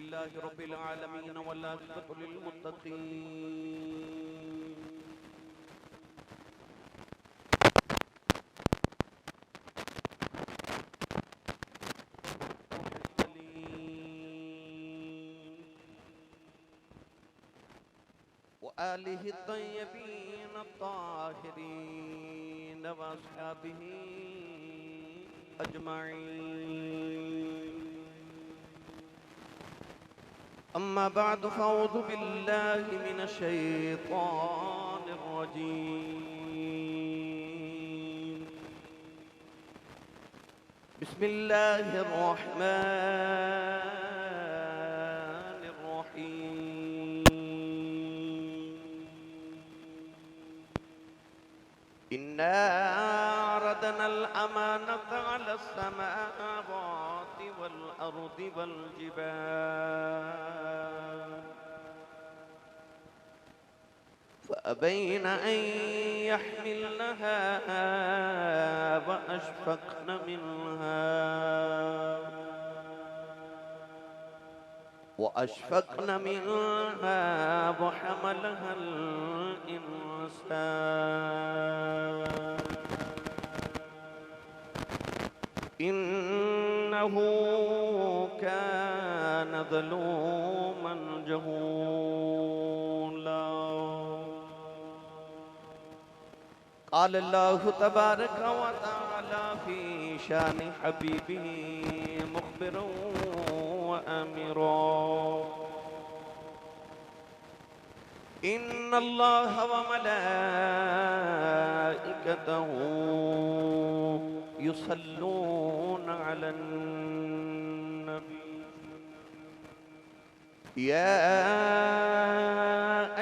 لله رب العالمين والعاقبة للمتقين وآله الطيبين الطاهرين وأصحابه أجمعين. أما بعد فأعوذ بالله من الشيطان الرجيم. بسم الله الرحمن الرحيم. إنا عرضنا الأمانة على السماوات والأرض والجبال فأبين أن يحملنها وأشفقن منها وحملها الإنسان إنه كان ظلوما جهولا. قال الله تبارك وتعالى في شان حبيبه مخبرا وآمرا: إن الله وملائكته يصلون على النبي يا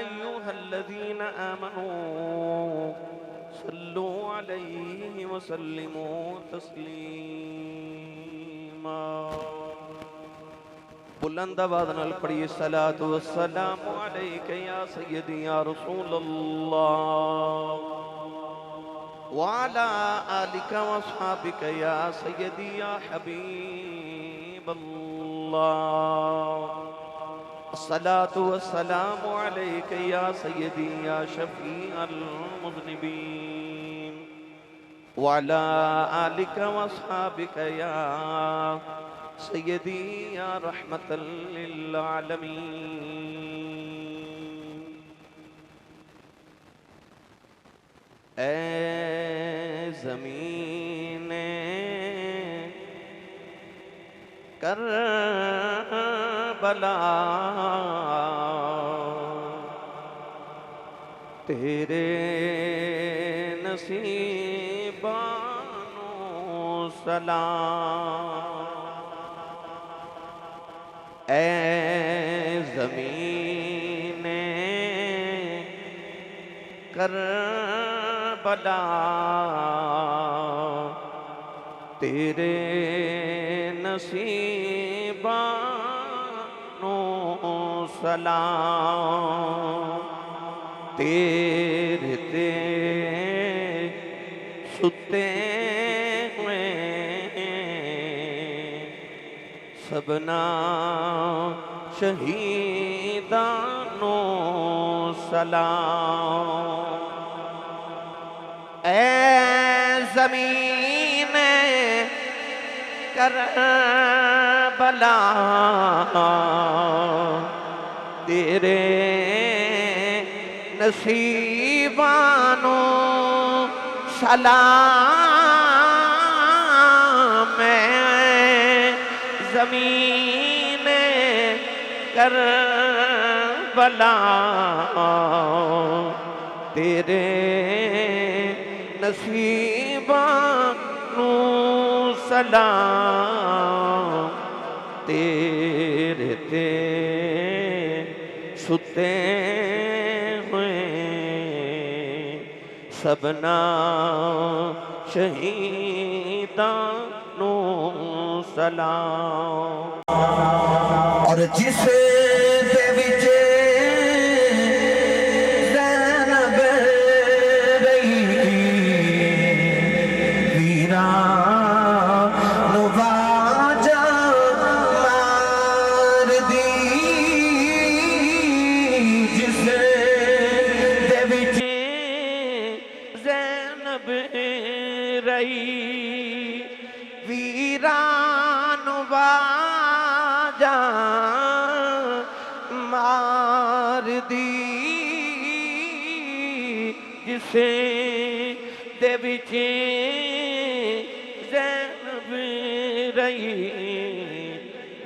أيها الذين آمنوا صلوا عليه وسلموا تسليما. بلند آواز نال پڑھیے الصلاۃ والسلام علیک یا سیدی یا رسول اللہ وعلى آلك واصحابك يا سيدي يا حبيب الله. الصلاة والسلام عليك يا سيدي يا شفيع المذنبين وعلى آلك واصحابك يا سيدي يا رحمة للعالمين. اے زمین کربلا تیرے نصیبانو سلام. اے زمین کربلا تیرے نصیبانو سلام. تیرے ستے ہوئے سبنا شہیدانو سلام. اے زمین کربلا تیرے نصیبانو سلام. زمین کربلا تیرے نصیبانو سلام. تیرے ستے ہوئے سبنا شہیدانو سلام. اور جس دے وچ زینب رہی ویران نو واجہ مار دی رہی ویران واجا مار دی جسے دے بچے زینب رہی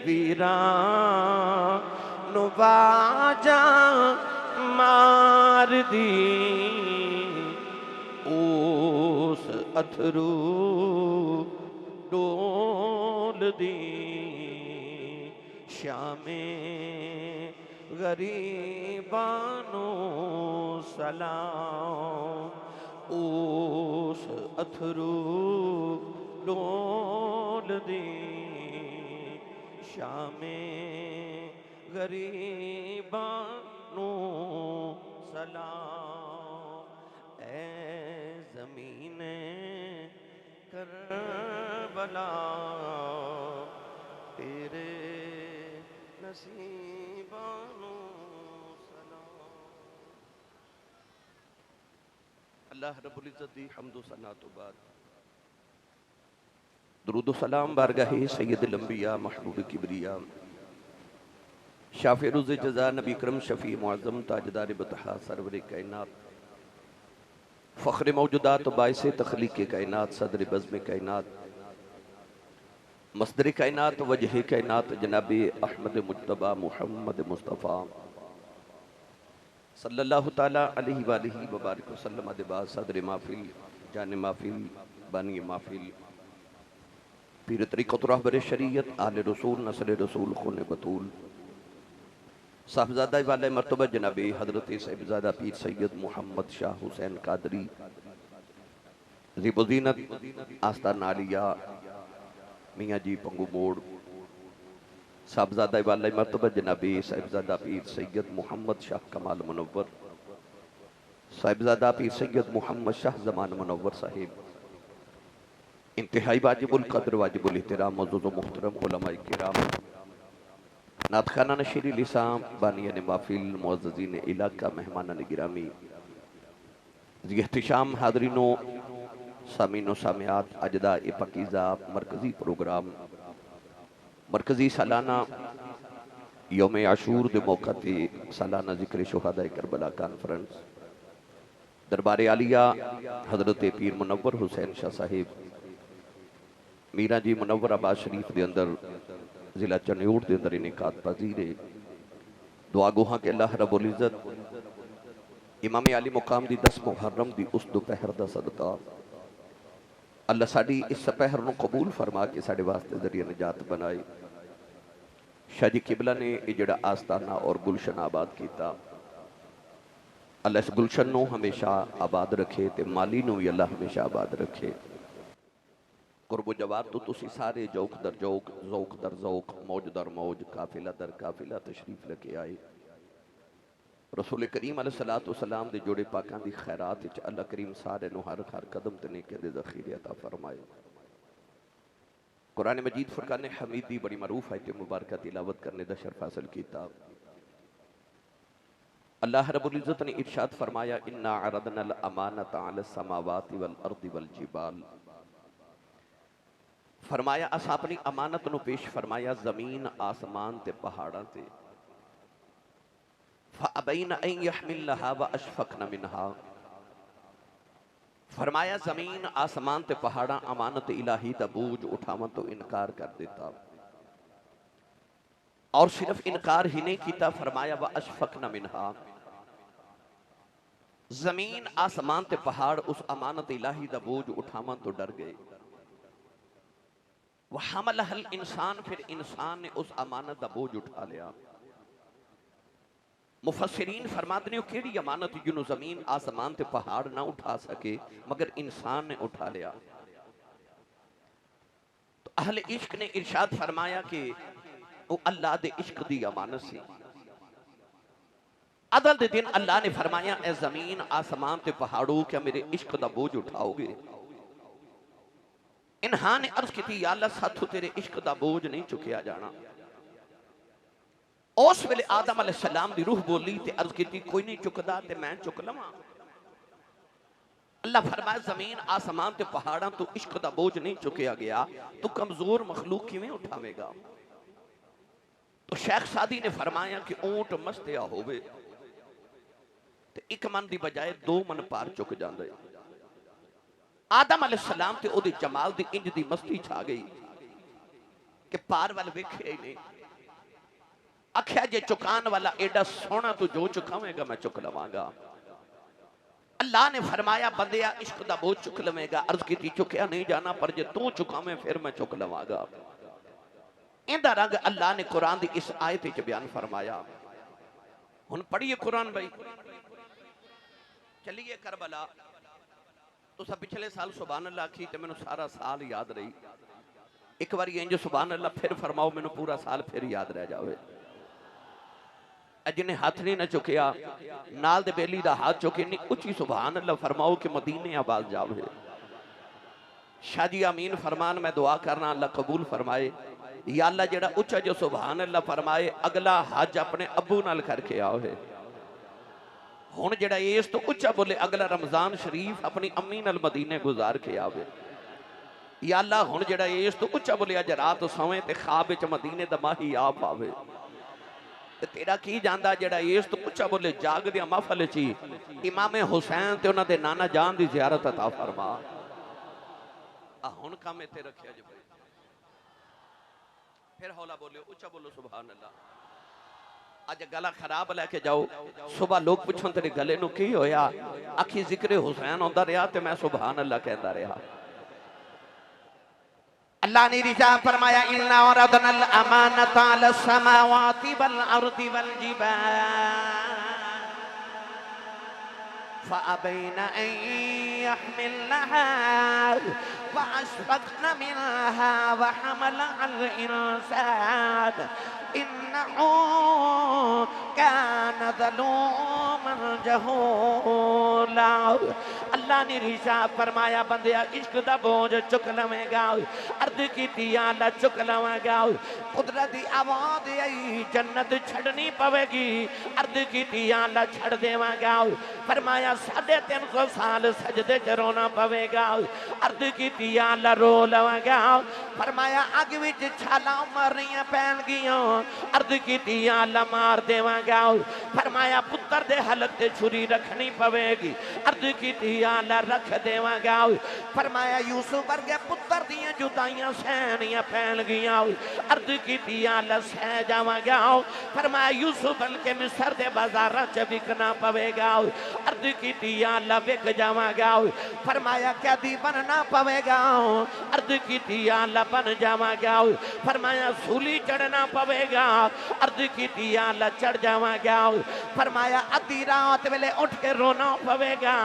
ویران واجا مار دی اس اتھرو ڈول دی شام غریبانو سلام اس اتھرو ڈول دی شام غریبانو سلام اے زمین کربلا تیرے نصیبانو سلام۔ اللہ رب العزت دی حمد و ثنا تو بعد درود و سلام بارگاہ سید الانبیاء محبوب کبریا شافع روز جزا نبی کرم شفیع معظم تاجدار بطحا سرور کائنات فخر موجودات و باعث تخلیق کائنات صدر بزم کائنات مصدر کائنات وجہ کائنات جناب احمد مجتبی محمد مصطفیٰ صلی اللہ تعالیٰ علیہ وآلہ وبارک وسلم ادبا صدر محفل جان محفل بانی محفل پیر طریقت رہبر شریعت آل رسول نسل رسول خون بطول صاحبزادہ والے مرتبہ جناب حضرت صاحبزادہ پیر سید محمد شاہ حسین قادری زیب و زینت آستان عالیہ میاں جی پنگو موڑ صاحبزادہ والے مرتبہ جناب صاحبزادہ پیر سید محمد شاہ کمال منور صاحبزادہ پیر سید محمد شاہ زمان منور صاحب انتہائی واجب القدر واجب الاحترام معزز و محترم علماء کرام نعت خانہ نشیری لسان بانیان محفل معززین علاقہ مہمانان گرامی ذی احتشام حاضرینوں سامعین و سامعات اجداء پاکیزہ مرکزی پروگرام مرکزی سالانہ یوم عاشور دے موقع تے سالانہ ذکر شہداء کربلا کانفرنس دربار عالیہ حضرت پیر منور حسین شاہ صاحب میرا جی منور آباد شریف دے اندر ضلع چنیوڑ دے اندر انعقاد پذیر دعا گوہاں کہ اللہ رب العزت امام علی مقام دی 10 محرم دی اس دوپہر دا صدقہ اللہ ساڑی اس سپہر نو قبول فرما کے ساڑے واسطے ذریعہ نجات بنائے شاہ جی قبلہ نے اجڑا آستانہ اور گلشن آباد کیتا اللہ اس گلشن نو ہمیشہ آباد رکھے تے مالی نو بھی اللہ ہمیشہ آباد رکھے قرب و جوار تو تسی سارے جوک در جوک ذوق در ذوق موج در موج قافلہ در قافلہ تشریف لکے آئے رسول کریم علیہ السلام دے جوڑے پاکان دی خیرات اچھ اللہ کریم سارے نو ہر قدم تنے کے دے ذخیرے عطا فرمائے قرآن مجید فرقان حمید دی بڑی معروف آیت مبارکہ تلاوت کرنے دا شرف حاصل کیتا اللہ رب العزت نے ارشاد فرمایا اِنَّا عَرَضْنَا الْأَمَانَةَ عَلَى السَّمَاوَاتِ وَالْأَرْضِ وَالْجِبَالِ فرمایا اس اپنی امانت نو پیش فرمایا زمین آسمان تے پہاڑاں تے فَأَبَيْنَ أَن يَحْمِلَّهَا وَأَشْفَقْنَ مِنْهَا فرمایا زمین آسمان تے پہاڑاں امانت الہی دا بوجھ اٹھاون تو انکار کر دیتا اور صرف انکار ہی نہیں کیتا فرمایا وَأَشْفَقْنَ مِنْهَا زمین آسمان تے پہاڑ اس امانت الہی دا بوجھ اٹھاون تو ڈر گئے وَحَمَلَهَا الْإِنسان پھر انسان نے اس امانت دا بوجھ اٹھا لیا مفسرین فرماتے ہیں کیڑی امانت جنہوں زمین آسمان تے پہاڑ نہ اٹھا سکے مگر انسان نے اٹھا لیا تو اہل عشق نے ارشاد فرمایا کہ وہ اللہ دے عشق دی امانت سے عدل دے دن اللہ نے فرمایا اے زمین آسمان تے پہاڑوں کیا میرے عشق دا بوجھ اٹھاؤ گے انہاں نے عرض کی تھی یا اللہ ساتھو تیرے عشق دا بوجھ نہیں چکیا جانا اس ویلے آدم علیہ السلام دی روح بولی تے عرض کی تھی کوئی نہیں چکدا تے میں چک لواں اللہ فرمائے زمین آسمان تے پہاڑاں تو عشق دا بوجھ نہیں چکیا گیا، تو کمزور مخلوق کی میں اٹھاوے گا؟ تو شیخ سعدی نے فرمایا کہ اونٹ مستیا ہوئے تے ایک من دی بجائے 2 من پار چک جاندے۔ آدم علیہ السلام تے او دی جمال دی انج دی مستی چھا گئی کہ پار وال ویکھے ہی نہیں، اکھیا جے چکان والا ایڈا سونا تو جو چکاویں گا میں چک لواں گا۔ اللہ نے فرمایا بندیا عشق دا بوجھ چک لویں گا، عرض کی تھی چکیا نہیں جانا، پر جے تو چکاویں پھر میں چک لواں گا۔ اندہ رنگ اللہ نے قرآن دی اس آیت وچ بیان فرمایا۔ ہن پڑھیے قرآن بھائی، چلیے کربلا تو سب پچھلے سال سبحان اللہ کی تے میں نے سارا سال یاد رہی، ایک بار یہ انجو سبحان اللہ پھر فرماؤ میں نے پورا سال پھر یاد رہ جاوے۔ جنہیں ہاتھ نہیں نہ چکیا نال دے بیلی دا ہاتھ چکے نہیں اچھی سبحان اللہ فرماؤ کہ مدینے آباد جاوے۔ شاہ جی آمین فرمان، میں دعا کرنا اللہ قبول فرمائے۔ یا اللہ جڑا اچھا جو سبحان اللہ فرمائے اگلا حج اپنے ابو نال کر کے آوے۔ ہون جڑا ایس تو اچھا بولے اگلا رمضان شریف اپنی امی نال مدینے گزار کے آوے۔ یا اللہ ہون جڑا ایس تو اچھا بولے اج رات سویں تے خواب وچ مدینے دا ماہی آپ آوے۔ تیرا کی جاندہ جڑا ایس تو اچھا بولے جاگ دیا محفل چی امام حسین تے انہاں دے نانا جان دی زیارت عطا فرما۔ ہن کام تے رکھیا جو بھائی، پھر ہولا بولے اچھا بولو سبحان اللہ۔ آج گلہ خراب لے کے جاؤ، صبح لوگ پوچھوں تیرے گلے نو کی ہویا، اکھی ذکر حسین ہوندہ رہا تے میں سبحان اللہ کہندہ رہا۔ اللہ نے رجاء فرمایا اِنَّا وَرَدْنَا الْأَمَانَةَ عَلَى السَّمَاوَاتِ وَالْأَرْضِ وَالْجِبَالِ فَأَبَيْنَ أَن يَحْمِلْنَهَا وَأَشْفَقْنَ مِنْهَا وَحَمَلَهَا الْإِنسَانُ إِنَّهُ كَانَ ظَلُومًا جَهُولًا۔ اللہ نے رشاد فرمایا بندیا عشق دا بوجھ چک لویں گا، عرض کی اللہ چک لواں گا، قدرتی آواز آئی جنت چھڑنی پوے گی، عرض کی اللہ چھڑ دیواں گا۔ فرمایا 350 سال سجدے چ رونا پوے گا، عرض کی اللہ رو لواں گا۔ فرمایا اگ وچ چھالاں مارنیاں پین گیاں، عرض کی اللہ مار دیواں گا۔ فرمایا پتر دے حلق تے چھری رکھنی پوے گی، عرض کی اللہ رکھ دیواں گا۔ فرمایا یوسف ورگے پتر دیاں جدائیاں سہنیاں پھیل گیاں، عرض کی اللہ سہ جاواں گا۔ فرمایا یوسف بلکہ مصر دے بازاراں چ وکنا پوے گا، عرض کی اللہ وک جاواں گا۔ فرمایا قیدی بننا پوے گا، عرض کی اللہ بن جاواں گا۔ فرمایا سولی چڑھنا پوے گا، عرض کی اللہ چڑھ جاواں گا۔ فرمایا ادھی رات ویلے اٹھ کے رونا پوے گا،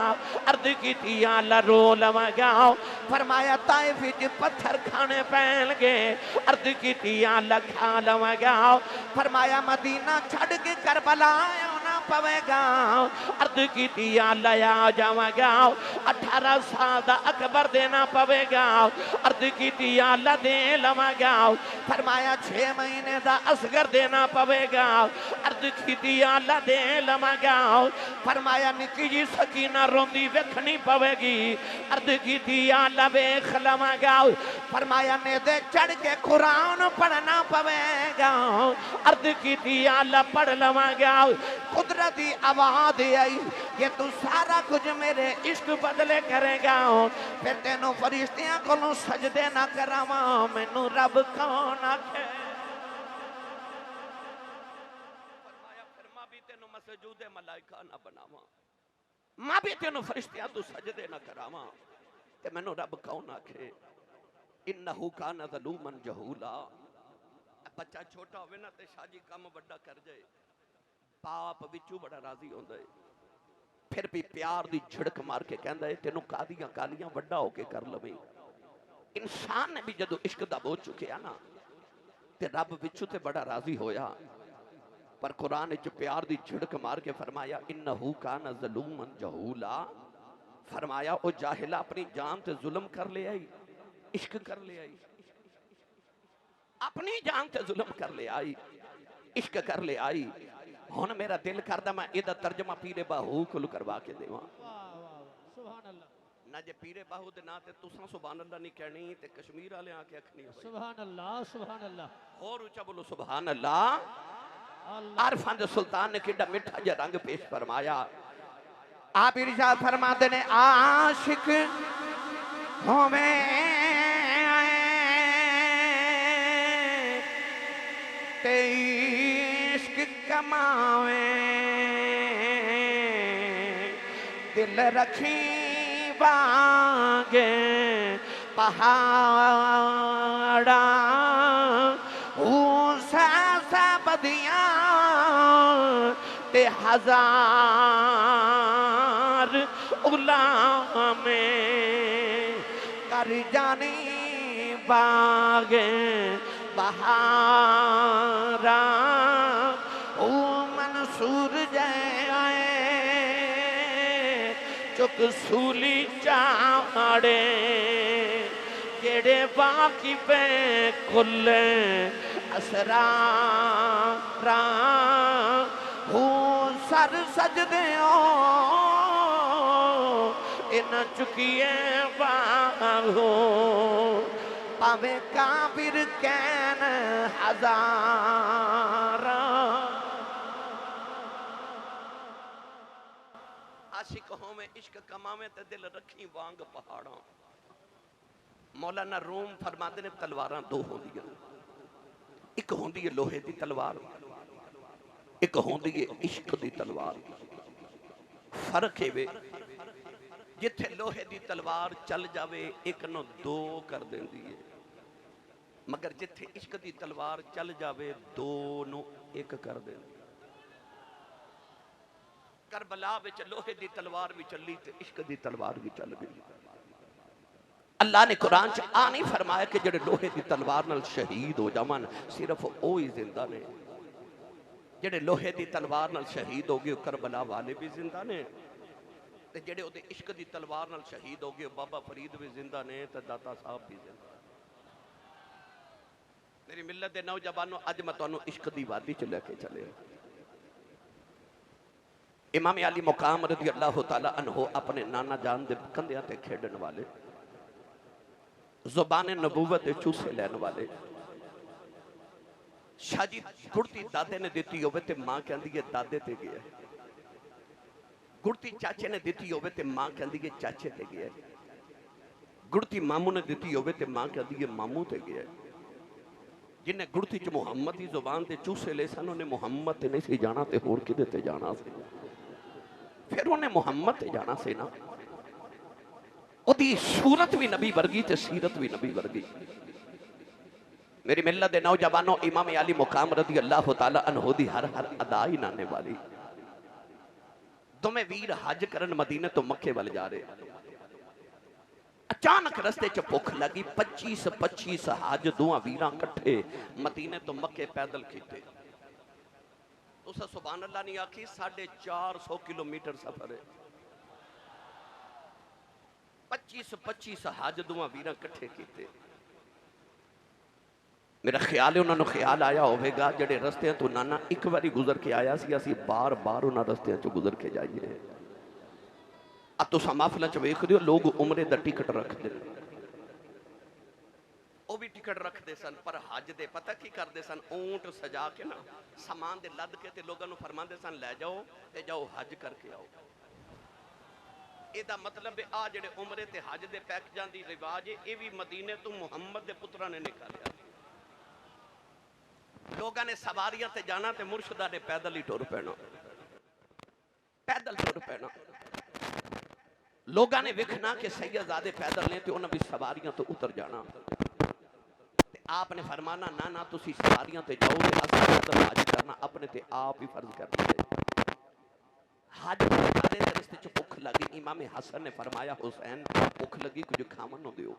عرض کی اللہ رو لواں گا۔ فرمایا طائف وچ پتھر کھانے پین گے، عرض کی اللہ کھا لواں گا۔ فرمایا مدینہ چھڑ کے کربلا آنا پوے گا، عرض کی اللہ آ جاواں گا۔ 18 سال دا اکبر دینا پوے گا، عرض کی اللہ دے لواں گا۔ فرمایا 6 مہینے دا اصغر دینا پوے گا، عرض کی اللہ دے لواں گا۔ فرمایا نکی جی سکینہ روندی ویکھنی پوے گی، عرض کی اللہ ویکھ لواں گا۔ فرمایا نیدے چڑھ کے قرآن پڑھنا پوے گا، عرض کی اللہ پڑھ لواں گا۔ قدرتی آواز آئی یہ تو سارا کچھ میرے عشق بدلے کرے گا، پھر تینوں فرشتیاں کو سجدے نہ کراواں، مینوں رب کون آکھے۔ فرمایا پھر ماں بھی تینوں مسجود ملائکہ نہ بناواں، ماں بھی تینوں فرشتیاں تو سجدے نہ کراواں، کہ مینوں رب کون آکھے۔ انہو کان ظلوما جہولا۔ بچہ چھوٹا ہوئے نا تے شاہ جی کام بڑا کر جائے، باپ بچو بڑا راضی ہوندہ ہے، پھر بھی پیار دی جھڑک مار کے کہندہ ہے تینوں کادیاں کالیاں بڑا ہو کے کر لویں۔ انسان نے بھی جدو عشق دا بوجھ چکے نا تے رب بچو تے بڑا راضی ہویا، پر قرآن جو پیار دی جھڑک مار کے فرمایا انہو کان ظلوما جہولا۔ فرمایا او جاہلہ اپنی جان تے ظلم کر لے آئی، عشق کر لے آئی، اپنی جان تے ظلم کر لے آئی، عشق کر لے آئی۔ ہون میرا دل کردہ میں ایدہ ترجمہ پیر باہو کلو کروا کے دیواں۔ نہ جے پیرے باہو دے نا تے تساں سبحان اللہ نہیں کہنی تے کشمیر والے آ کے اکھنی ہوئی سبحان اللہ سبحان اللہ اور اونچا بولو سبحان اللہ عارفان دے سلطان نے کڈا میٹھا جا رنگ پیش فرمایا آپ ارشاد فرماتے نے عاشق ہوویں تے عشق کماویں دل رکھی بانگے پہاڑا اونسا سا بدیاں تے ہزار غلامیں کر جانی باغے بہارا او منصور جائے چک سولی چاڑے جڑے باقی پہ کھلے اسرار ہوں سر سجدیوں ان چکیے باہو پاوے کافر کین ہزار عاشق ہوویں عشق کماویں تے دل رکھی وانگ پہاڑاں مولانا روم فرماتے نے تلواراں دو ہوندی ہیں ایک ہوندی ہے لوہے دی تلوار ایک ہوندی ہے عشق دی تلوار فرق ہے وے جتھے لوہے دی تلوار چل جاوے ایک نو دو کر دیندی ہے مگر جتھے عشق دی تلوار چل جاوے دو نو ایک کر دیندی ہے کربلا وچ لوہے دی تلوار بھی چلی تے عشق دی تلوار بھی چل گئی اللہ نے قرآن چ آ نہیں فرمایا کہ جڑے لوہے دی تلوار نال شہید ہو جاون صرف اوہی زندہ نے جڑے لوہے دی تلوار نال شہید ہو گئے کربلا والے بھی زندہ نے تے جڑے او دے عشق دی تلوار نال شہید ہو گئے بابا فرید بھی زندہ نے تے داتا صاحب بھی زندہ میری ملت دے نوجوانوں اج میں تانوں عشق دی وادی چ لے کے چلے امام علی مقام رضی اللہ تعالیٰ عنہ اپنے نانا جان دے کندیاں تے کھیڑن والے زبان نبوت چوسے لین والے شاہ جی گڑتی دادے نے دیتی ہوئے تے ماں کہندی ہے دادے تے گیا گڑتی چاچے نے دیتی ہوئے تے ماں کہندی ہے چاچے تے گیا گڑتی ماموں نے دیتی ہوئے تے ماں کہندی ہے ماموں تے گیا جنہیں گڑتی چ محمد دی زبان تے چوسے لے سن انہیں محمد تے نہیں سی جانا تے ہور کدے تے جانا سی پھر انہیں محمد تے جانا سی نا او دی صورت بھی نبی ورگی تے سیرت بھی نبی ورگی میری ملت دے نوجوانوں امام علی مقام رضی اللہ تعالیٰ عنہ دی ہر ادائی نانے والی تمہیں ویر حج کرن مدینہ تو مکے وال جا رہے اچانک رستے چ بھوک لگی 25 حج دوہاں ویراں کٹھے مدینہ تو مکے پیدل کیتے تو سبحان اللہ نہیں آکھی 450 کلومیٹر سفر ہے 25 حج دوہاں ویراں کٹھے کیتے میرا خیال ہے انہوں نے خیال آیا ہوئے گا جڑے رستے ہیں تو نانا ایک باری گزر کے آیا سی اسی بار انہوں رستے ہیں تو گزر کے جائیے اب تو سامافلہ چویخ دیو لوگ عمرے دا ٹکٹ رکھ دے وہ بھی ٹکٹ رکھ دے سن پر حج دے پتہ کی کر دے سن اونٹ سجا کے نا سامان دے لد کے تے لوگوں نے فرمان دے سن لے جاؤ تے جاؤ حج کر کے آؤ اے دا مطلب ہے آ جڑے عمرے تے حج دے پیک جان دی رواج ہے اے بھی مدینے تو محمد دے پترہ نے نکالیا لوگاں نے سواریاں تے جانا تے مرشدہ نے پیدل ہی ٹور پینا پیدل ٹور پینا لوگاں نے وکھنا کہ سیدزادے پیدل نے تے انہاں بھی سواریاں تو اتر جانا تے آپ نے فرمانا نہ تسی سواریاں تے جاؤ تے اصل پیدل حج کرنا اپنے تے آپ ہی فرض کرنا ہے حج کرنے تے رستے چ بھوک لگی امام حسن نے فرمایا حسین بھوک لگی کچھ کھاون نو دیو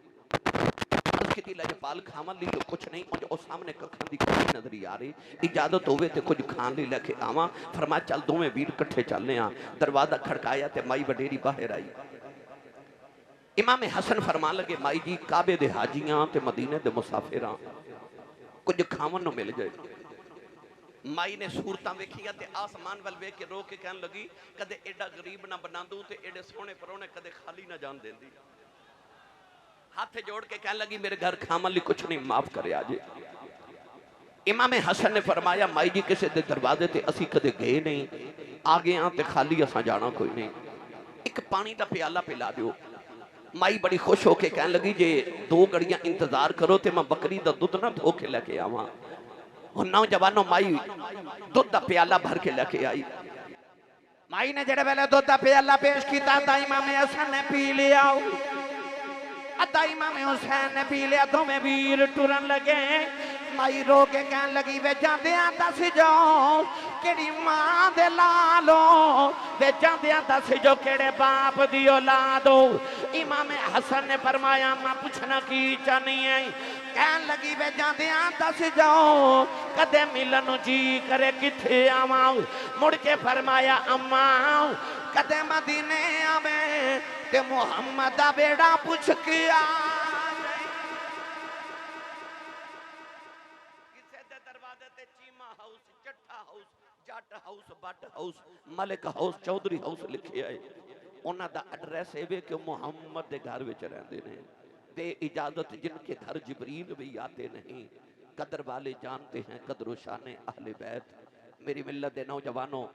کتی لجپال کھاون لی تو کچھ نہیں مجھے او سامنے ککھن دی کوئی نظری آ رہی اجازت ہوئے تے کچھ کھان لی لے کے آواں فرمایا چل دو میں ویر کٹھے چلنے آن دروازہ کھڑکایا تے مائی وڈیری باہر آئی امام حسن فرمان لگے مائی جی کعبے دے حاجیاں تے مدینے دے مسافراں کچھ کھاون نو مل جائے مائی نے صورتاں ویکھیا تے آسمان ول ویکھ کے رو کے کہن لگی کدے ایڈا غریب نہ بنا دوں تے ایڈے سونے پرونے کدے خالی نہ جان دیندی ہاتھ جوڑ کے کہن لگی میرے گھر کھامن لی کچھ نہیں معاف کرے آجے امام حسن نے فرمایا مائی جی کسے دے دروازے تے اسی کدے گئے نہیں آگے آن تے خالی اساں جانا کوئی نہیں ایک پانی دا پیالہ پلا دیو مائی بڑی خوش ہو کے کہن لگی جے 2 گھڑیاں انتظار کرو تے میں بکری دا دودھ نہ دھو کے لے کے آواں اور نوجوانوں مائی دودھ دا پیالہ بھر کے لے کے آئی مائی نے جڑے ویلے دودھ دا پیالہ پیش کیتا تا امام حسن نے پی لیا ادا امام حسین نے پی لیا تو میں ویر ٹرن لگے مائی رو کے کہن لگی وے جاندیاں دس جو کیڑی ماں دے لالو وے جاندیاں دس جو کیڑے باپ دی اولادو امام حسن نے فرمایا ماں پوچھنا کی چاہنی ہے کہن لگی وے جاندیاں دس جو کدے ملن جی کرے کتھے آواں مڑ کے فرمایا اماں کدے مدینے آویں تے محمد دا بیڑا پوچھ کے آ Butt house Malik house Chaudhry house لکھے آئے انہاں دا ایڈریس ہے کہ محمد دے گھر وچ رہندے نے بے اجازت جن کے گھر جبریل بھی آتے نہیں قدر والے جانتے ہیں قدر و شان اہل بیت میری ملت دے نوجوانوں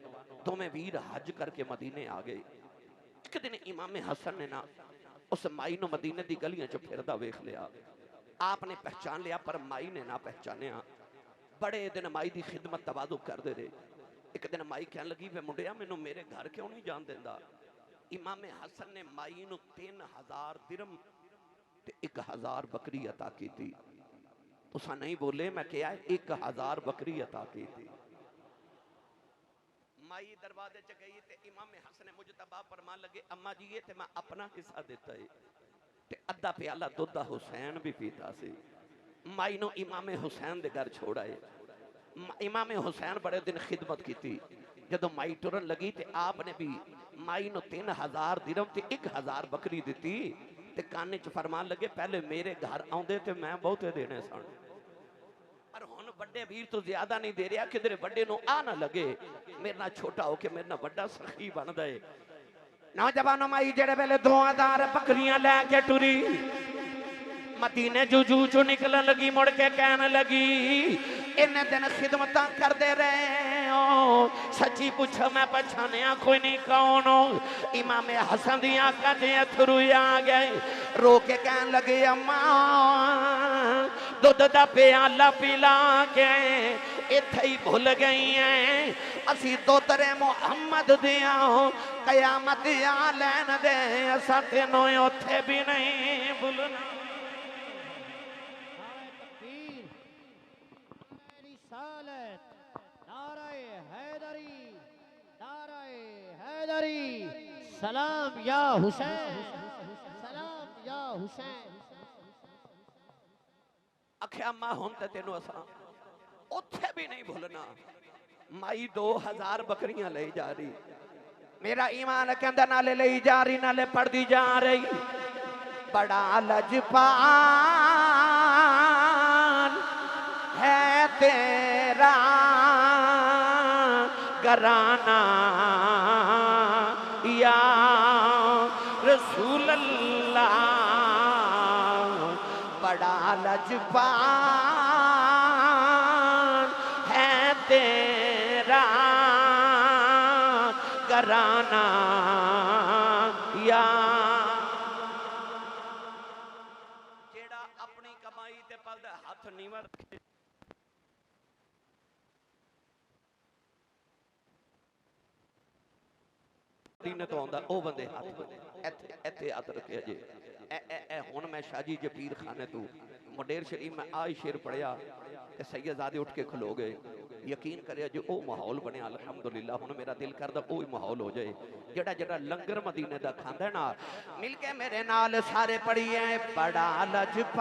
تمہیں ویر حج کر کے مدینے آ گئے ایک دن امام حسن نے نا اس مائی نو مدینے دی گلیاں چ پھردا ویکھ لیا آپ نے پہچان لیا پر مائی نے نہ پہچانیا بڑے دن مائی دی خدمت تواضع کر دے رہے ایک دن مائی کہن لگی وے منڈیا مینوں میرے گھر کیوں نہیں جان دیندا امام حسن نے مائی نو 3000 درم تے 1000 بکری عطا کی تھی تساں نہیں بولے میں کیا ہے 1000 بکری عطا کی تھی مائی دروازے چ گئی تے امام حسن مجتبی فرمان لگے اما جی یہ تے میں اپنا قصہ دیتا ہے تے ادھا پیالہ دودھ حسین بھی پیتا سی مائی نو امام حسین دے گھر چھوڑائے امام حسین بڑے دن خدمت کی تھی جدو مائی ٹرن لگی تے آپ نے بھی مائی نو 3000 درم تے 1000 بکری دیتی تے کانے چ فرمان لگے پہلے میرے گھر آؤندے تے میں بہتے دینے سن پر ہن بڑے ویر تو زیادہ نہیں دے رہا کدھر بڑے نو آ نہ لگے میرے نہ چھوٹا ہو کے میرے نہ بڑا سخی بن دے نوجوانوں مائی جڑے ویلے 2000 بکریاں لے کے ٹری مدینے جو چو نکلن لگی مڑ کے کہنے لگی انہیں دن خدمتاں کر دے رہے ہو سچی پوچھو میں پہچانیا کوئی نہیں کون ہو امام حسن دی آنکھاں جے اتھروئی آ گئے رو کے کہنے لگے اماں دودھ دا پیالہ پلا کے اتھے ہی بھول گئی ہیں اسی دوترے محمد دیا قیامت آ لین دے اسا تینوں اتھے بھی نہیں بھولنا سلام یا حسین سلام یا حسین اکھیا ماں ہونتے تینوں اساں اتھے بھی نہیں بھولنا مائی 2000 بکریاں لے جا رہی میرا ایمان کے اندر نالے لے جا رہی نالے پڑھ دی جا رہی بڑا لجپال ہے تیرا گھرانہ یا رسول اللہ بڑا لجپال ہے تیرا گھرانہ یا جیڑا اپنی کمائی تے پل دے ہاتھ نیواں رکھے دینے تو آندہ او بندے ہاتھ ایتھے ہاتھ رکھے جے اے ہون میں شاہ جی پیر خانے تو مڈیر شریف میں آئی شیر پڑھیا کہ سیدزادے اٹھ کے کھلو گئے یقین کریا جو او ماحول بنے الحمدللہ ہون میرا دل کردہ اوہی ماحول ہو جائے جڑا جڑا لنگر مدینے دا کھاندہ ہے نا مل کے میرے نال سارے پڑھیے بڑا لجپال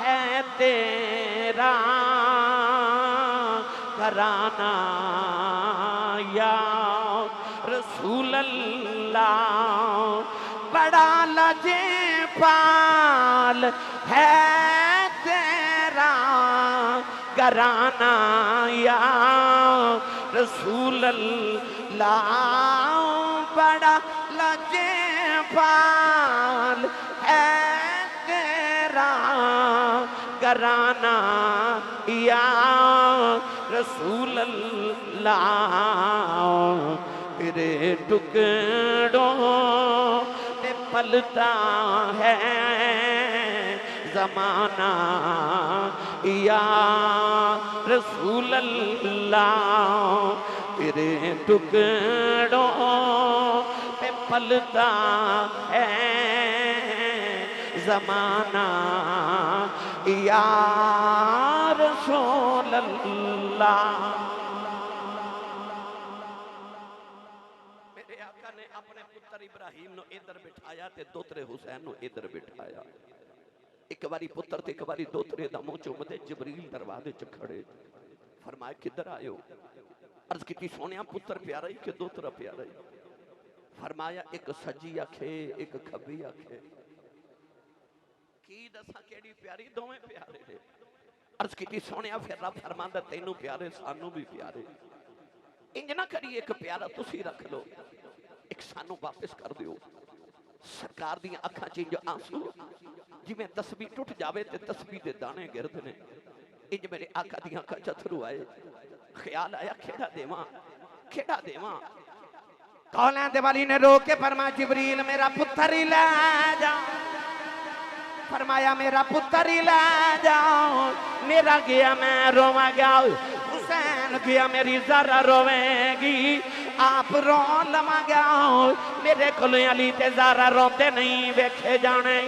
ہے تیرا گھرانہ یا رسول اللہ بڑا لجپال ہے تیرا گھرانہ یا رسول اللہ بڑا لاجواب ہے تیرا گھرانہ یا رسول اللہ تیرے ٹکڑوں پہ پلتا ہے زمانہ یا رسول اللہ تیرے ٹکڑوں پہ پلتا ہے زمانہ یا رسول اللہ۔ میرے آقا نے اپنے پتر ابراہیم نو ادھر بٹھایا تے دوترے حسین نو ادھر بٹھایا۔ ایک باری پتر تے ایک باری دوترے دا منہ چومدے جبریل دروازے چ کھڑے فرمایا کدھر آئے ہو؟ عرض کی سونیا پتر پیارا ہی کہ دوترا پیارا ہی؟ فرمایا ایک سجی آکھے ایک کھبی آکھے کی دسا کیڑی پیاری دوویں پیارے نے۔ عرض کی سونیا پھر رب فرماندا تینوں پیارے سانو بھی پیارے انج نہ کری ایک پیارا تسی رکھ لو ایک سانو واپس کر دیو۔ سرکار دی اکھاں چ جو آنسو جی میں تسبیح ٹوٹ جاوے تے تسبیح دے دانے گرد نے انج میرے آقا دی اکھاں چتھرو آئے خیال آیا کھیڑا دیواں کولیں دے والی نے رو کے فرمایا جبریل میرا پتر ہی لے جاؤ۔ فرمایا میرا پتر ہی لے جاؤ میرا گیا میں رواں گا حسین گیا میری ذرا رویں گی آپ رو لواں گا میرے کولوں علی تے زارا روندے نہیں ویکھے جانے۔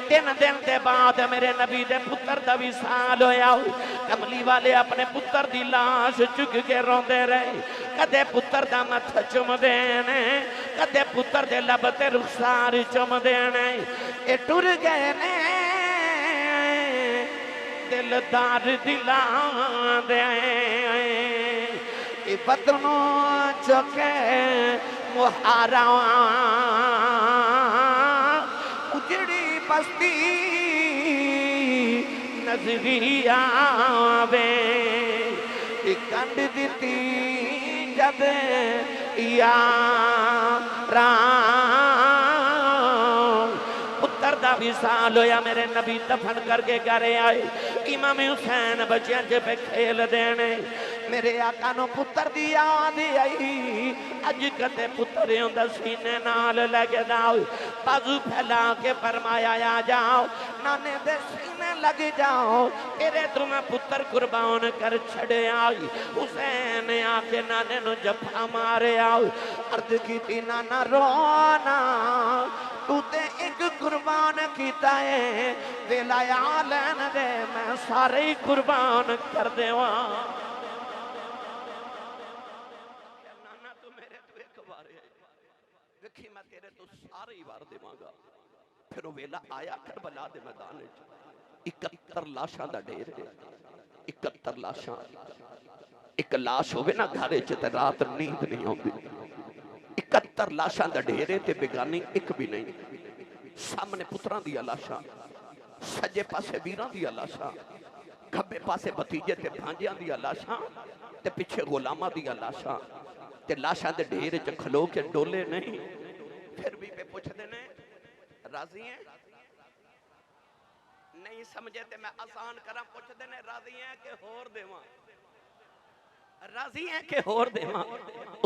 3 دن دے بعد میرے نبی دے پتر دا وصال ہویا کملی والے اپنے پتر دی لاش چک کے روندے رہے کدے پتر دا متھ چم دینے کدے پتر دے لب تے رخسار چم دینے اے ٹر گئے نے دلدار دلان دے اے بدنوں چکے محاراں اجڑی بستی نظری آوے کنڈ دیتی جب یاران پتر دا وصال ہویا میرے نبی دفن کر کے گھرے آئے امام حسین بچیاں جے پہ کھیل دینے میرے آقا نو پتر دی یاد آئی اج کتے پتر ہوندا سینے نال لگے جاؤ بازو پھیلا کے فرمایا آ جاؤ نانے دے سینے لگ جاؤ تیرے تو میں پتر قربان کر چھڑے آئی حسین آ کے نانے نو جفا مارے آؤ عرض کی تھی نانا رونا تو تے ایک قربان کیتا ہے ویلایا لین دے میں سارے قربان کر دے وہاں نانا تو میرے تو ایک بارے وکھی میں تیرے تو سارے ہی بار دے مانگا پھر وہ ویلا آیا کربلا دے میدان 71 لاشاں دا ڈھیر ہے 71 لاشاں ایک لاش ہوئے نا گھرے چتے رات نیند نہیں ہوندی 71 لاشاں دا ڈھیرے تے بیگانی ایک بھی نہیں سامنے پتران دیا لاشاں سجے پاسے بیران دیا لاشاں کھبے پاسے بتیجے تے بھانجیاں دیا لاشاں تے پچھے غلامہ دیا لاشاں تے لاشاں دے ڈھیرے چ کھلو کے ڈولے نہیں پھر بھی پہ پوچھ دینے راضی ہیں نہیں سمجھے تے میں آسان کرم پوچھ دینے راضی ہیں کہ ہور دیواں راضی ہیں کہ ہور دیواں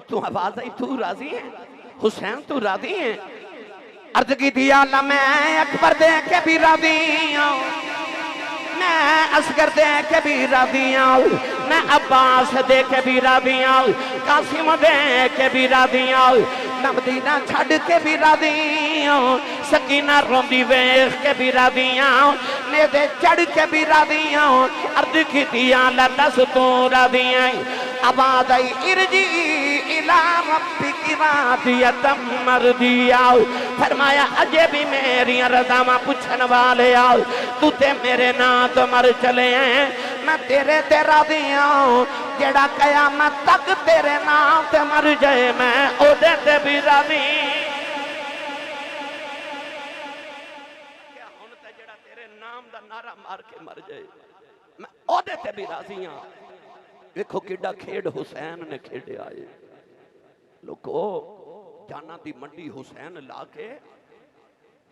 تو آواز آئی تو راضی ہیں حسین تو راضی ہیں عرض کی دیا اللہ میں اکبر دے کے بھی راضی ہوں میں اصغر دے کے بھی راضی ہوں میں عباس دے کے بھی راضی ہوں قاسم دے کے بھی راضی ہوں مدینہ چھڑ کے بھی راضی ہوں سکینہ روندی ویخ کے بھی راضی ہوں نیدے چڑھ کے بھی راضی ہوں عرض کی دیا اللہ دس تو راضی ہیں آباد آئی ارجی الہ ربک راضیۃ مرضیہ فرمایا اجے بھی میری رضاماں پوچھن والے آؤ تو تے میرے نام تو مر چلے ہیں میں تیرے تے راضی ہوں جڑا قیامت تک تیرے نام تے مر جائے میں او دے تے بھی راضی کیا ہن تے جڑا تیرے نام دا نعرہ مار کے مر جائے میں ਉਹਦੇ ਤੇ ਵੀ ਰਾਜ਼ੀ ਹਾਂ। ਵੇਖੋ ਕਿੱਡਾ ਖੇਡ ਹੁਸੈਨ ਨੇ ਖੇਡਿਆ ਏ ਲੋਕੋ। ਜਾਨਾਂ ਦੀ ਮੰਡੀ ਹੁਸੈਨ ਲਾ ਕੇ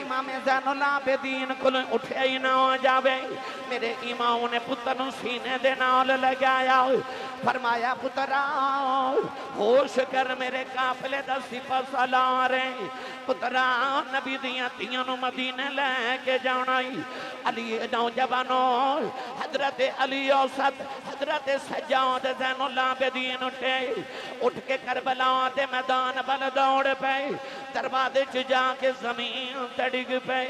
امام زین العابدین کو اٹھے ہی نہ ہو جاوے میرے امام نے پتر نو سینے دے نال لگایا فرمایا پترا ہوش کر میرے قافلے دا سپہ سالار ہے پترا نبی دیاں تیاں نو مدینے لے کے جانا علی نوجوانوں حضرت علی اوسط حضرت سجاد زین العابدین اٹھ کے کربلا دے میدان بل دوڑ پے دروازے چ جا کے زمین تے ڈگ پے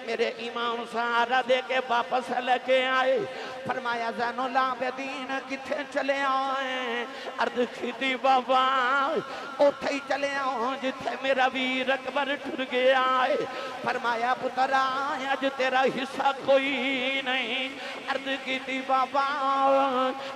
میرے امام سہارا دے کے واپس لے کے آئے فرمایا زین العابدین کتھے چلے آئے عرض کیتی بابا اوتھے ہی چلے آؤ جتھے میرا ویر اکبر ٹر گیا ہے فرمایا پترا اج تیرا حصہ کوئی نہیں عرض کیتی بابا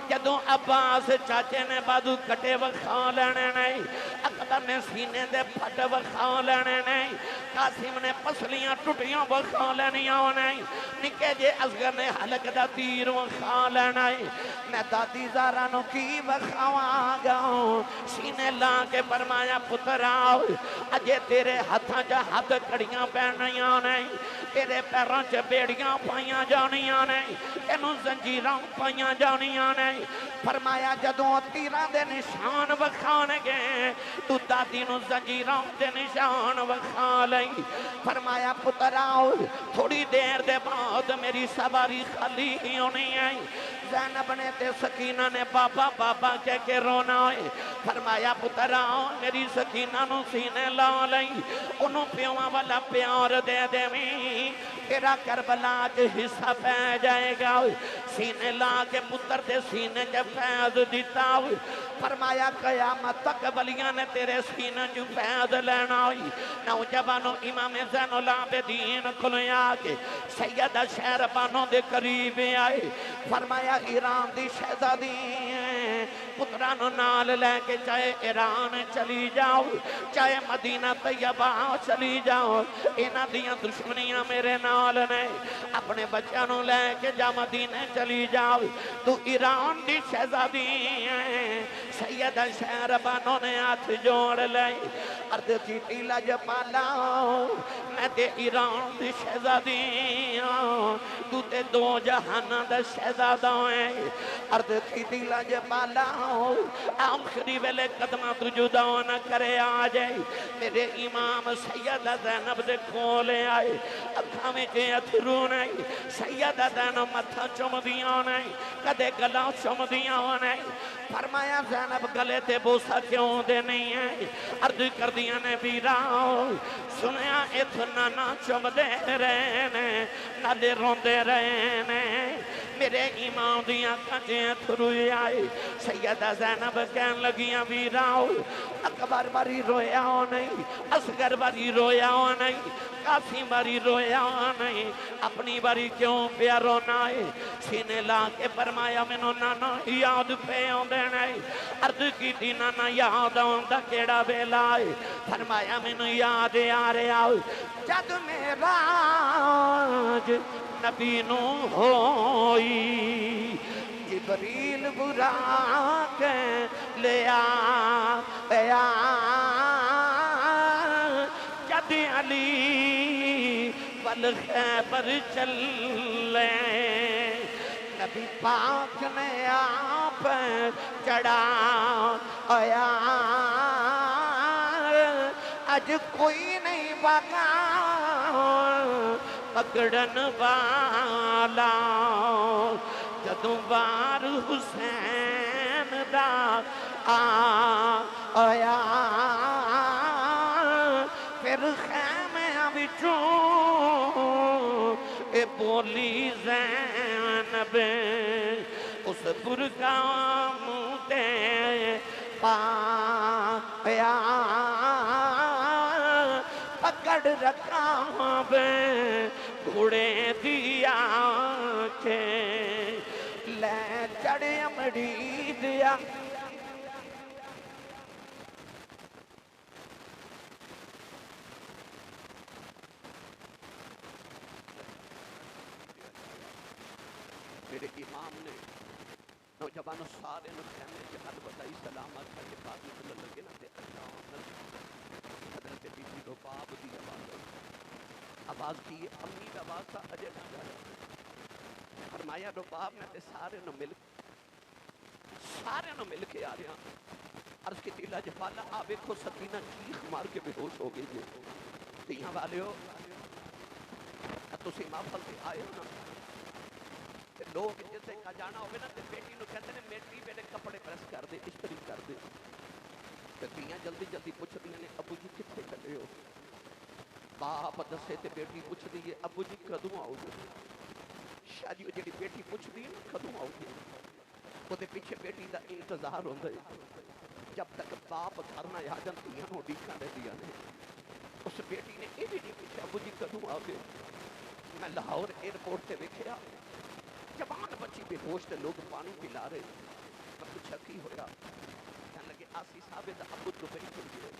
جدوں عباس چاچے نے بازو کٹے وکھا لینے نہیں اکبر نے سینے دے پھٹ وکھا لینے نہیں قاسم نے پسلیاں ٹوٹیاں وکھا لینیاں نہیں نکے جے اصغر نے حلق دا تیر وکھا لینا ہے میں دادی زارا نو کی وکھاواں گا سینے لا کے فرمایا پترا اجے تیرے ہتھاں چ ہتھ کڑیاں پہنیاں نہیں تیرے پیراں چ بیڑیاں پائیاں جانیاں نہیں تینوں زنجیراں پائیاں جانیاں نہیں فرمایا جدوں تیراں دے نشان وکھان گے تو دادی نو زنجیراں دے نشان وکھا لئی فرمایا پترا تھوڑی دیر دے بعد میری سواری خالی ہونی ہے زینب نے تے سکینہ نے بابا بابا کہہ کے رونا ہے فرمایا پترا میری سکینہ نو سینے لا لئی انہوں پیواں والا پیار دے دے میں تیرا کربلا جو حصہ پہ جائے گا سینے لا کے پتر دے سینے کے فیض دیتا فرمایا قیامت تک ولیاں نے تیرے سینے جو فیض لینا ہوئی نوجوانوں امام زین العابدین کھلے آگے سیدہ شہربانوں دے قریب آئے فرمایا ایران دی شہزادی پترانو نال لے کے چاہے ایران چلی جاؤ چاہے مدینہ طیبہ چلی جاؤ اینا دیاں دشمنیاں میرے نال نے اپنے بچانو لے کے جا مدینہ چلی جاؤ تو ایران دی شہزادی سیدہ شہربانوں نے ہاتھ جوڑ لے عرض کیتی لجپالا میں تے ایران دی شہزادی تو تے دو جہانہ دا شہزادہ ہے عرض کیتی لجپالا آخری ویلے قدمہ تو جدا نہ کرے آ جائے میرے امام سیدہ زینب دے کھولے آئے اکھاں میں کے اتھرو نہیں سیدہ زینب متھا چم دیاں نہیں کدے گلا چم دیاں نہیں فرمایا زینب گلے تے بوسا کیوں دے نہیں ہے عرض کر دیا نے بیراؤ سنیا اتنا نہ چم دے رہنے نہ دے روندے رہنے میرے امام دیاں کجیں تھروئی آئی سیدہ زینب کہن لگیاں بیراؤ اکبر باری رویا ہو نہیں اصغر باری رویا ہو نہیں قاسم باری رویا ہو نہیں اپنی باری کیوں پیا رونا ہے سینے لا کے فرمایا منو نانا یاد پہ ہوں دینا ہے عرض کی تھی نانا یاد ہوں دا کیڑا بیلا ہے فرمایا منو یاد آ رہے آؤ جد میراج نبی نو ہوئی جبریل برا کے لیا جد علی والخیبر چلے نبی پاک نے آپ چڑھا آیا اج کوئی نہیں باقا پکڑن والا جدوں بار حسین دا آیا پھر خیمہ بچوں اے بولی زینب اس برگام تے پایا پکڑ رکھا بے گھوڑے دیا کے لے چڑھ امڑی دیا میرے امام نے نوجوانوں سارے خیمے کے حد بتائی سلامت ہے کہ بعد میں چلن لگے نہ تے اللہ حضرت بی بی لباب دی آواز آواز کی امی دا آواز تھا اجے نہ جایا فرمایا رباب میں تے سارے نو مل کے آ رہا عرض کی تیلا جفالا آپ ایکھو سکینہ چیخ مار کے بے ہوش ہو گئی جی تیاں والے ہو تسی محفل سے آئے ہو نا لوگ جیسے کا جانا ہوگے نا بیٹی نو کہتے ہیں بیٹی میرے کپڑے پریس کر دے استری کر دے تیاں جلدی جلدی پوچھ دی نے ابو جی کتنے کھڑے ہو باپ دسے تے بیٹی پوچھ دی ہے ابو جی کدوں آؤ گے شاید جڑی بیٹی پوچھ دی ہے کدوں آؤ گے وہ دے پیچھے بیٹی دا انتظار ہوتا ہے جب تک باپ گھر نہ آ جان تیاں نو ڈیکھاں دے دیا نے اس بیٹی نے یہ بھی نہیں پوچھا ابو جی کدوں آؤ گے میں لاہور ایئرپورٹ سے دیکھا جوان بچی بے ہوش تے لوگ پانی پلا رہے میں پوچھا کی ہویا کہنے لگے آسی صاحب دا ابو دبئی چل گئے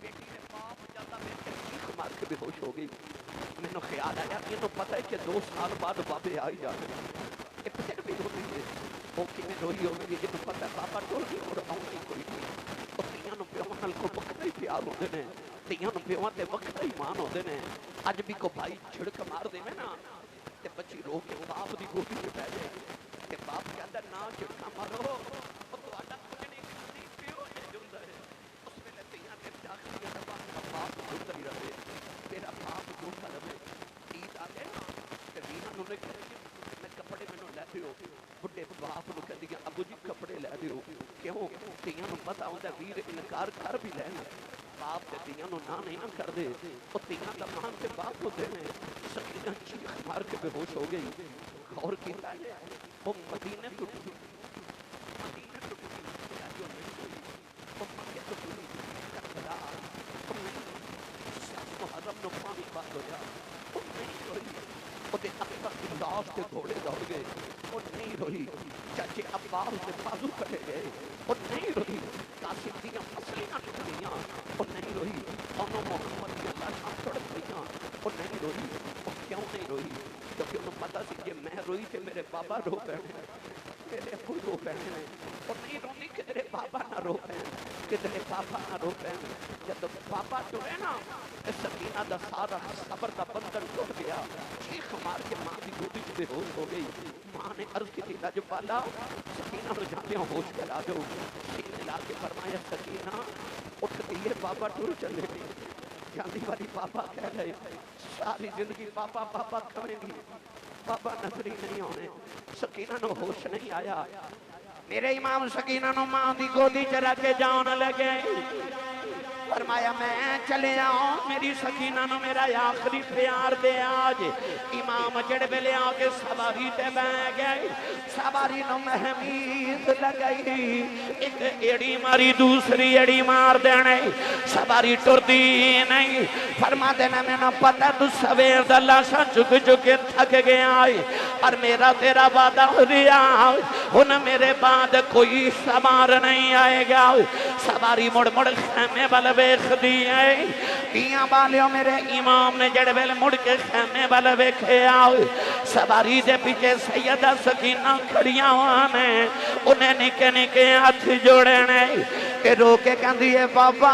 بیٹی نے باپ جاتا بیٹھ کے چیخ مار کے بے ہوش ہو گئی میں نے خیال آیا یہ تو پتہ ہے کہ 2 سال بعد بابے آئی جا رہے یہ پھر بھی ہوتی ہے وہ کیوں روئی ہوگی یہ تو پتہ ہے پاپا ٹول گئی اور آؤں نہیں کوئی نہیں اور تیاں نو پیوان نال کو وکھرا ہی پیار ہوندے نے تیاں نو پیوان تے وکھرا ہی مان ہوندے نے اج بھی کو بھائی چھڑک مار دے میں نا تے بچی رو کے باپ دی گودی تے پے جائے تے باپ کہندا نا چھڑکا مارو او تہاڈا کچھ نہیں پیو ہے جوندا ہے اس ویلے تیاں تے جاکھدی ہے باپ جوندا ہی رہے تیرا باپ جوندا رہے عید آ گئے نا تے دینا نو نے کپڑے مینوں لے دیو بڈے باپ نو کہندی ہے ابو جی کپڑے لے دیو کیوں تیاں نو پتہ ہوندا ویر انکار کر بھی لین باپ تے تیاں نو نہ نہیں کر دے او تیاں دا مان تے باپ ہوندے نے سکینہ چیخ مار کے بے ہوش ہو گئی غور کیتا ہے وہ مدینے تو کربلا محرم نو پانی بند ہو جا وہ نہیں روئی وہ دے اکبر انداز کے گھوڑے دوڑ گئے وہ نہیں روئی چاچے عباس کے بازو کٹے گئے وہ نہیں روئی قاسم دیاں فصلیاں ٹوٹ گئیاں وہ نہیں روئی انہوں محمد کی اللہ شام چھوڑ گئیاں وہ نہیں روئی وہ کیوں نہیں روئی کیونکہ انہوں پتہ سی کہ میں روئی کہ میرے بابا رو پہنے میرے ابو رو پہنے اور نہیں رونی کہ تیرے بابا نہ رو پہنے کہ تیرے بابا نہ رو پہنے جب تو بابا ٹوڑے نا سکینہ دا سارا صبر دا بندن ٹوٹ گیا چیخ مار کے ماں دی گودی کو بے ہوش ہو گئی ماں نے عرض کی تھی لاجوالا سکینہ رو جاتے ہیں ہوش کے لا دو سینے لا کے فرمایا سکینہ اٹھ گئی بابا ٹور چلے گئی جاندی والی بابا کہہ رہے ساری زندگی بابا بابا کھویں گی بابا نظری نہیں ہونے سکینہ نو ہوش نہیں آیا میرے امام سکینہ نو ماں دی گودی چرا کے جان لگے فرمایا میں چلے آؤں میری سکینہ نو میرا آخری پیار دے آج امام جڑ بلے آگے سواری تے بہ گئے سواری نو محمید لگئی ایک ایڑی ماری دوسری ایڑی مار دینے سواری ٹر دی نہیں فرما دینا میں نہ پتہ تو سویر دلہ سا چک چکے تھک گیا اور میرا تیرا وعدہ ہو دیا ان میرے بعد کوئی سوار نہیں آئے گا سواری مڑ مڑ خیمے والے بیخ دیئے دیاں بالیوں میرے امام نے جڑ بیل مڑ کے خیمے والے بیکھے آؤ سواری دے پیچھے سیدہ سکینہ کھڑیاں ہونے انہیں نکے نکے ہاتھ جوڑنے کہ رو کے کہن دیئے بابا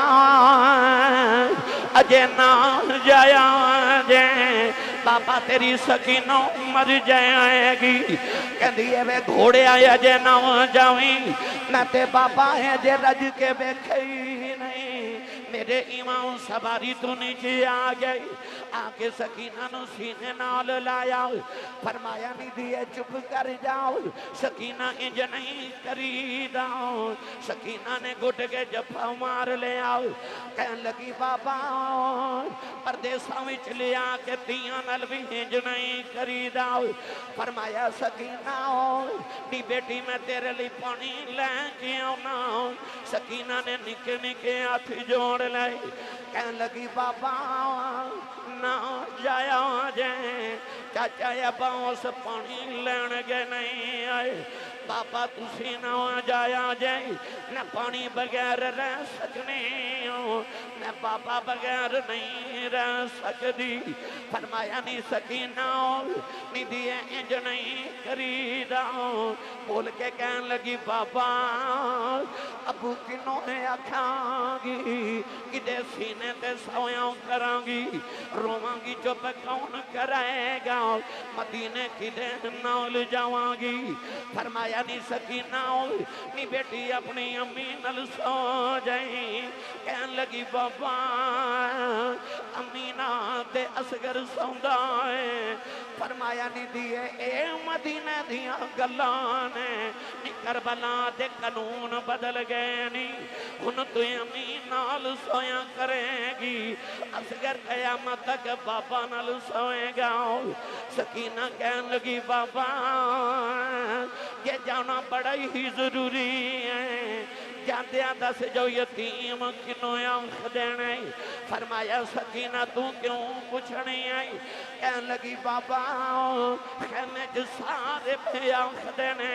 اجے نہ جایا جائیں بابا تیری سکینہ مر جائے گی کہن دیئے وے گھوڑے آئے اجے نہ جاویں نہ تے بابا ہے جے رج کے بیکھے نہیں میرے امام سواری تو نیچے آ گئی آکے سکینہ نو سینے نال لایا فرمایا نہیں دیئے چپ کر جاؤ سکینہ انج نہیں کری داؤ سکینہ نے گھٹ کے جفا مار لے آؤ کہن لگی بابا پردیسہ وچ لے آکے تیاں نال بھی انج نہیں کری داؤ فرمایا سکینہ نی بیٹی میں تیرے لی پانی لے کے آنا سکینہ نے نکے نکے ہاتھ جوڑ لے کہن لگی بابا نہ جایا جائیں چاچا یا باؤس پانی لین گے نہیں آئے بابا تسی نہ جایا جائیں نہ پانی بغیر رہ سکنے ہو میں بابا بغیر نہیں رہ سکتی فرمایا نہیں سکینہ نہیں دیے انج نہیں کریدا بول کے کہن لگی بابا ابو کنوں ہے آکھاں گی کدے سینے تے سویاں کراں گی رواں گی جو کون کرائے گا مدینے کدے نال جاواں گی فرمایا نہیں سکینہ نہیں بیٹی اپنی امی نل سو جائیں کہن لگی بابا امینا تے اصغر سوندا ہے فرمایا نہیں دیئے اے مدینہ دیاں گلانے نہیں کربلا دے قانون بدل گئے نہیں ان تو امینال سویا کرے گی اصغر قیامت تک بابا نال سوئے گا سکینہ کہن لگی بابا یہ جانا بڑا ہی ضروری ہے جاندیاں دس جو یتیم کنوں آنکھ دینے فرمایا سکینہ تو کیوں پوچھنی آئی کہن لگی بابا خیمے جو سارے پہ آنکھ دینے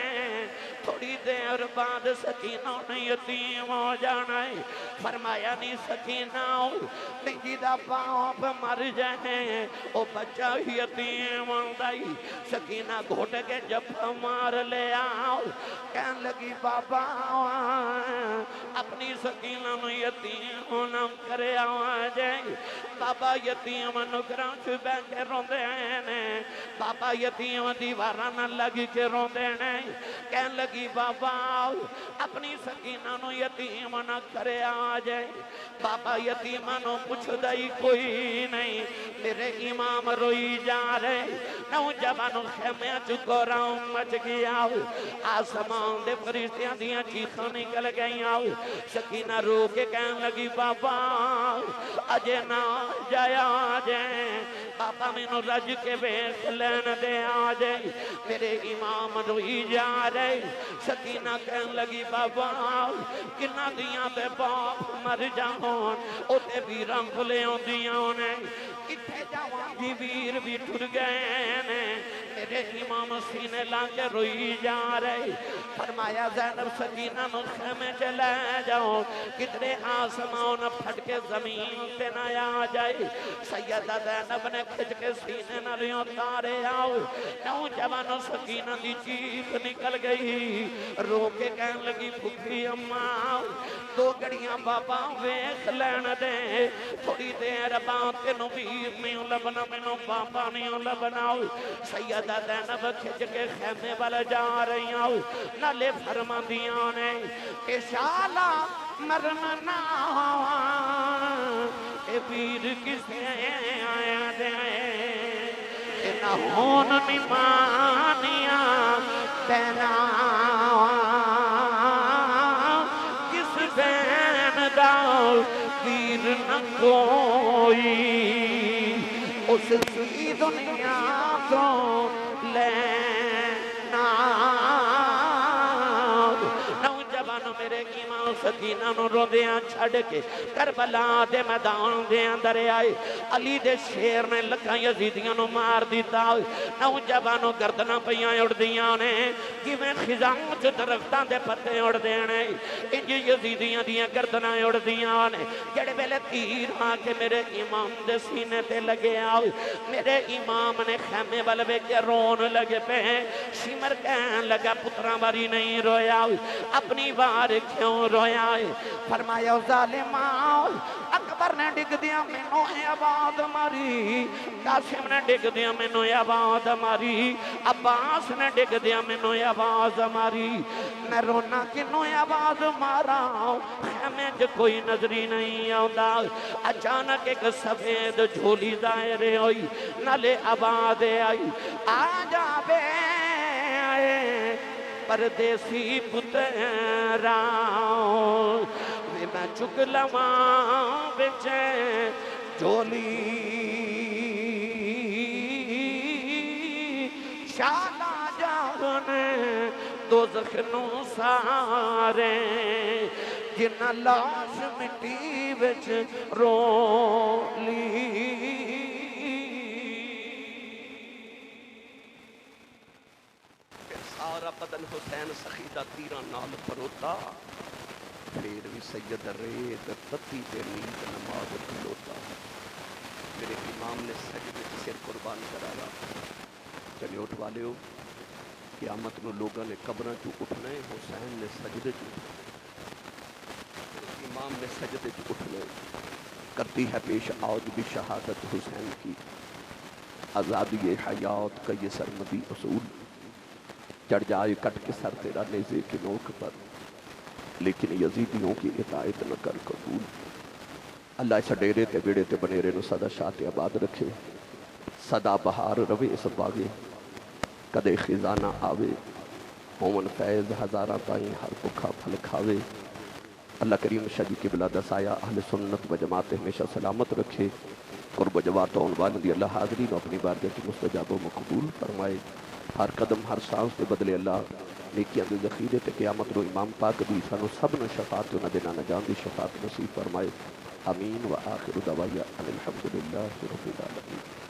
تھوڑی دیر بعد سکینہ نے یتیم ہو جانا ہے فرمایا نہیں سکینہ نہیں جیدہ باپ مر جائیں او بچہ یتیم ہوندائی سکینہ گھوٹ کے جب مار لے آؤ کہن لگی بابا اپنی سکینہ نو یتیم نہ کرے آوازیں بابا یتیم نکران چو بیٹھ کے روندے ہیں بابا یتیم دیوارہ نہ لگی کے روندے ہیں کہن لگی بابا اپنی سکینہ نو یتیم نہ کرے آوازیں بابا یتیم نو پوچھ دائی کوئی نہیں میرے امام روئی جا رہے نوجوانو خیمے چکو راؤں مچ گیا آسمان دے فرشتیاں دیاں چیخاں نکل گئی سکینہ رو کے کہن لگی بابا اجے نہ جایا جائیں بابا میں نو رج کے بیخ لین دے آجائیں میرے امام روئی جا رہے سکینہ کہن لگی بابا کنہ دیاں بے باپ مر جاؤں اوتے بھی رنگ لے ہوں دیاں نے کتھے جاؤں جی ویر بھی ٹھر گئے نے میرے امام سینے لانگے روئی جا رہے فرمایا زینب سکینہ نو خیمے چلے جاؤ کتنے آسمان پھٹ کے زمین پہ نہ آ جائے سیدہ زینب نے کھچ کے سینے نہ ریوں تارے آؤ نوجوانو سکینہ دی چیخ نکل گئی رو کے کہن لگی پھوپھی اماں دو گڑیاں بابا ویخ لین دے تھوڑی دیر بات نو بیر میں لبنا میں نو بابا نہیں لبناؤ سیدہ زینب کھچ کے خیمے والا جا رہی آؤ نہ لے فرما دیاں نے کہ شالا مرمنا اے پیر کسے آیا دے کہ نہ ہون نمانیاں تینا کس بین داؤ پیر نہ کوئی اس کی دنیا کو لینا نوجوانو میرے امام سکینہ نو رو دیاں چھڑ کے کربلا دے میدان دے اندر آئے علی دے شیر نے لکھا یزیدیاں نو مار دیتا نوجوانو گردنا پیاں اڑ دیاں نے کہ میں خزاں چو درختان دے پتے اڑ دینے انج یزیدیاں دیاں گردنا اڑ دیاں نے جڑے بیلے تیر ہاں کے میرے امام دے سینے تے لگے آؤ میرے امام نے خیمے والے کے رون لگے پہ شمر کہن لگا پتران باری نہیں رویا اپنی بار کیوں رویا فرمایا ظالماں اکبر نے ڈگ دیا میں نو آباد ماری قاسم نے ڈگ دیا میں نو آباد ماری عباس نے ڈگ دیا میں نو آباد ماری میں رونا کنو آباد مارا خیمے جو کوئی نظری نہیں آؤندا اچانک ایک سفید جھولی دائرے ہوئی نلے آباد آئی آجا بے آئے پردیسی پتراؤں میں چک لواں بچے جھولی شالا جانے دوزخ نو سارے جنہ لاش مٹی بچ رو لی سارا بدن حسین سخیدہ تیران نال پروتا پھر بھی سید ریت تتی تے نیت نماز کھلوتا میرے امام نے سجدے سے سر قربان کرایا چلے اٹھ والے ہو قیامت میں لوگوں نے قبروں چ اٹھنا ہے حسین نے سجدے چ امام نے سجدے چ اٹھنا ہے کرتی ہے پیش آج بھی شہادت حسین کی آزادی حیات کا یہ سرمدی اصول چڑھ جائے کٹ کے سر تیرا نیزے کی نوک پر لیکن یزیدیوں کی اطاعت نہ کر قبول اللہ اس ڈیرے تے بیڑے تے بنیرے نو صدا شاہ آباد رکھے صدا بہار روے اس باغے کدے خزانہ آوے مومن فیض ہزارہ تائیں ہر بکھا پھل کھاوے اللہ کریم شاہ جی قبلہ دسایا اہل سنت و جماعت ہمیشہ سلامت رکھے قرب و جوات و عنوان دی اللہ حاضرین و اپنی بارگاہ کی مستجاب و مقبول فرمائے ہر قدم ہر سانس دے بدلے اللہ نیکیاں دے ذخیرے تے قیامت رو امام پاک دی سانو سب نے شفاعت و ندینا نجان دی شفاعت نصیب فرمائے آمین و آخر دعوایا الحمدللہ رب العالمین